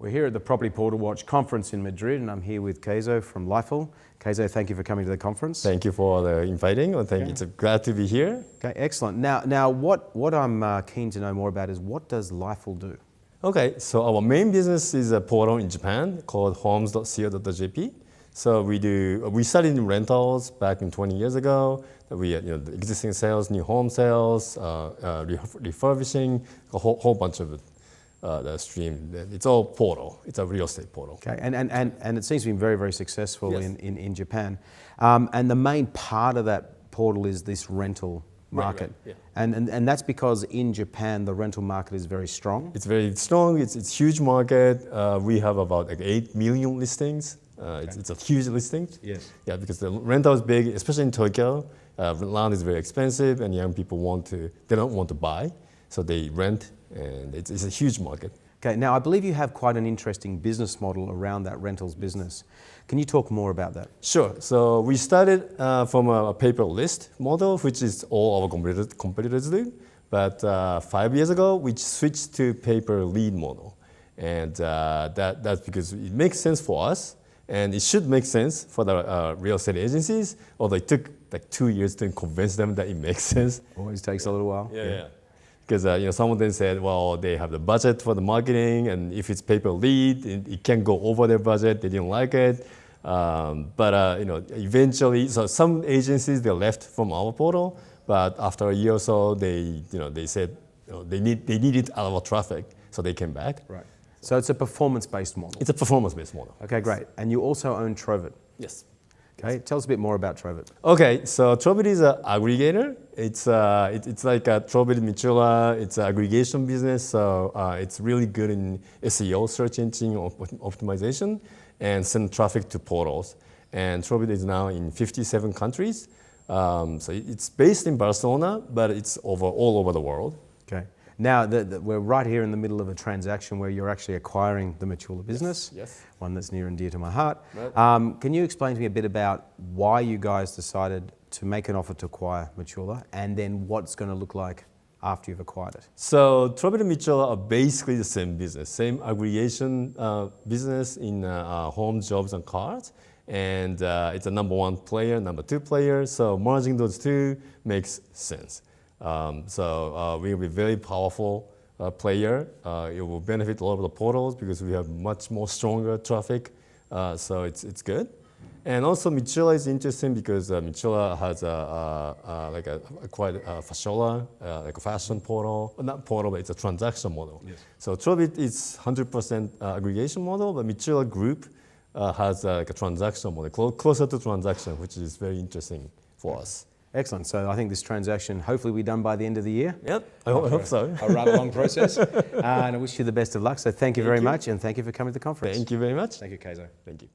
We're here at the Property Portal Watch conference in Madrid, and I'm here with Keizo from Lifull. Keizo, thank you for coming to the conference. Thank you for the inviting. It's glad to be here. Okay, excellent. Now, what I'm keen to know more about is what does Lifull do? Okay, so our main business is a portal in Japan called homes.co.jp. So we started in rentals back in 20 years ago. We had the existing sales, new home sales, refurbishing, a whole bunch of the stream. It's all portal. It's a real estate portal. Okay, and it seems to be very, very successful Yes. in Japan. And the main part of that portal is this rental market. Right, And that's because in Japan, the rental market is very strong. It's very strong. It's a huge market. We have about 8 million listings. It's a huge listing. Yes. Yeah, because the rental is big, especially in Tokyo. Land is very expensive, and young people they don't want to buy, so they rent, and it's a huge market. Okay, now I believe you have quite an interesting business model around that rentals business. Can you talk more about that? Sure. So we started from a pay per list model, which is all our competitors do. But 5 years ago, we switched to pay per lead model, and that's because it makes sense for us. And it should make sense for the real estate agencies, although it took 2 years to convince them that it makes sense. Always takes a little while. Yeah. Because some of them said, well, they have the budget for the marketing, and if it's pay per lead, it can go over their budget. They didn't like it. But eventually, so some agencies they left from our portal, but after a year or so, they said they needed our traffic, so they came back. Right. So it's a performance-based model. It's a performance-based model. Okay, great. And you also own Trovit. Yes. Okay, tell us a bit more about Trovit. Okay, so Trovit is an aggregator. It's like a Trovit Michula. It's an aggregation business, so it's really good in SEO, search engine optimization, and send traffic to portals. And Trovit is now in 57 countries. So it's based in Barcelona, but it's all over the world. Okay. Now, we're right here in the middle of a transaction where you're actually acquiring the Michula business, Yes. One that's near and dear to my heart. Right. Can you explain to me a bit about why you guys decided to make an offer to acquire Michula, and then what's going to look like after you've acquired it? So Trovit and Michula are basically the same business, same aggregation business in homes, jobs, and cars. And it's a number one player, number two player. So merging those two makes sense. So we will be very powerful player. It will benefit a lot of the portals because we have much more stronger traffic. So it's good. And also Michula is interesting because Michula has quite a fashola, like a fashion portal. Not portal, but it's a transaction model. Yes. So Trovit is 100% aggregation model, but Michula Group has a transaction model, closer to transaction, which is very interesting for us. Excellent. So I think this transaction hopefully will be done by the end of the year. Yep, I hope so. A rather long process. And I wish you the best of luck. So thank you very much, and thank you for coming to the conference. Thank you very much. Thank you, Keizo. Thank you.